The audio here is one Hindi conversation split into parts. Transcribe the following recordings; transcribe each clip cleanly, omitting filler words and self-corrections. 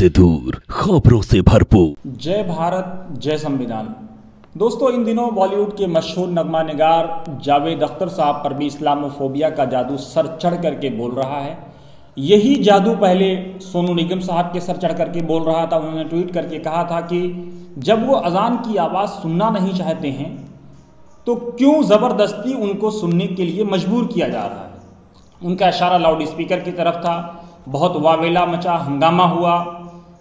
से दूर, खबरों से भरपूर। जय भारत, जय संविधान। दोस्तों, इन दिनों बॉलीवुड के मशहूर नगमा निगार जावेद अख्तर साहब पर भी इस्लामोफोबिया का जादू सर चढ़ करके बोल रहा है। यही जादू पहले सोनू निगम साहब के सर चढ़ करके बोल रहा था। उन्होंने ट्वीट करके कहा था कि जब वो अजान की आवाज़ सुनना नहीं चाहते हैं तो क्यों ज़बरदस्ती उनको सुनने के लिए मजबूर किया जा रहा है। उनका इशारा लाउड स्पीकर की तरफ था। बहुत वावेला मचा, हंगामा हुआ।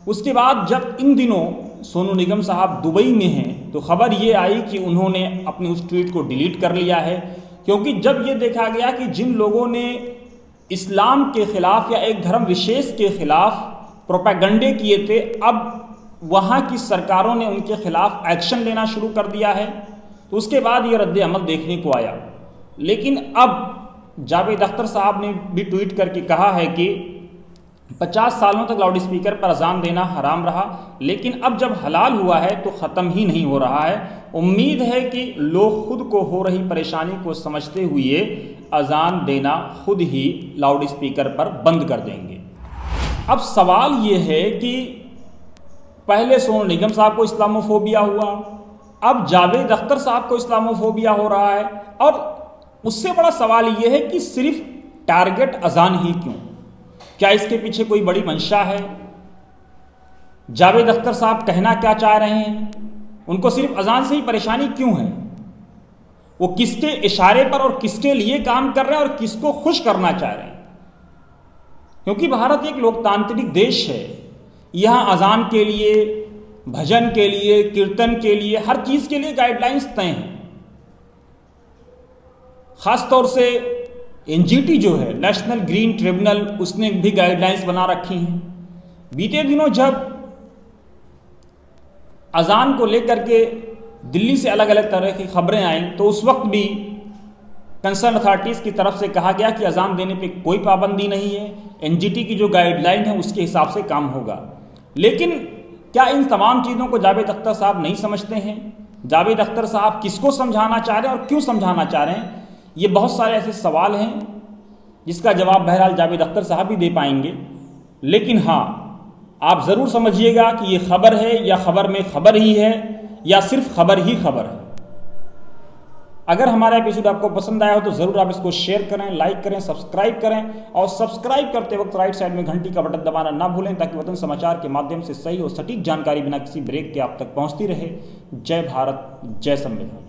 उसके बाद जब इन दिनों सोनू निगम साहब दुबई में हैं तो खबर ये आई कि उन्होंने अपनी उस ट्वीट को डिलीट कर लिया है, क्योंकि जब ये देखा गया कि जिन लोगों ने इस्लाम के ख़िलाफ़ या एक धर्म विशेष के ख़िलाफ़ प्रोपेगंडे किए थे, अब वहाँ की सरकारों ने उनके ख़िलाफ़ एक्शन लेना शुरू कर दिया है, तो उसके बाद ये रद्द अमल देखने को आया। लेकिन अब जावेद अख्तर साहब ने भी ट्वीट करके कहा है कि 50 सालों तक लाउड स्पीकर पर अजान देना हराम रहा, लेकिन अब जब हलाल हुआ है तो ख़त्म ही नहीं हो रहा है। उम्मीद है कि लोग खुद को हो रही परेशानी को समझते हुए अजान देना खुद ही लाउड स्पीकर पर बंद कर देंगे। अब सवाल ये है कि पहले सोनू निगम साहब को इस्लामोफोबिया हुआ, अब जावेद अख्तर साहब को इस्लामोफोबिया हो रहा है, और उससे बड़ा सवाल ये है कि सिर्फ टारगेट अजान ही क्यों? क्या इसके पीछे कोई बड़ी मंशा है? जावेद अख्तर साहब कहना क्या चाह रहे हैं? उनको सिर्फ अजान से ही परेशानी क्यों है? वो किसके इशारे पर और किसके लिए काम कर रहे हैं और किसको खुश करना चाह रहे हैं? क्योंकि भारत एक लोकतांत्रिक देश है। यहाँ अजान के लिए, भजन के लिए, कीर्तन के लिए, हर चीज़ के लिए गाइडलाइंस तय हैं। ख़ासतौर से एनजीटी जो है, नेशनल ग्रीन ट्रिब्यूनल, उसने भी गाइडलाइंस बना रखी हैं। बीते दिनों जब अजान को लेकर के दिल्ली से अलग अलग तरह की खबरें आईं तो उस वक्त भी कंसर्न अथॉरिटीज़ की तरफ से कहा गया कि अजान देने पे कोई पाबंदी नहीं है, एनजीटी की जो गाइडलाइन है उसके हिसाब से काम होगा। लेकिन क्या इन तमाम चीज़ों को जावेद अख्तर साहब नहीं समझते हैं? जावेद अख्तर साहब किसको समझाना चाह रहे हैं और क्यों समझाना चाह रहे हैं? ये बहुत सारे ऐसे सवाल हैं जिसका जवाब बहरहाल जावेद अख्तर साहब भी दे पाएंगे। लेकिन हाँ, आप ज़रूर समझिएगा कि ये खबर है या खबर में खबर ही है या सिर्फ खबर ही खबर है। अगर हमारा एपिसोड आपको पसंद आया हो तो ज़रूर आप इसको शेयर करें, लाइक करें, सब्सक्राइब करें, और सब्सक्राइब करते वक्त राइट साइड में घंटी का बटन दबाना ना भूलें, ताकि वतन समाचार के माध्यम से सही और सटीक जानकारी बिना किसी ब्रेक के आप तक पहुंचती रहे। जय भारत, जय संविधान।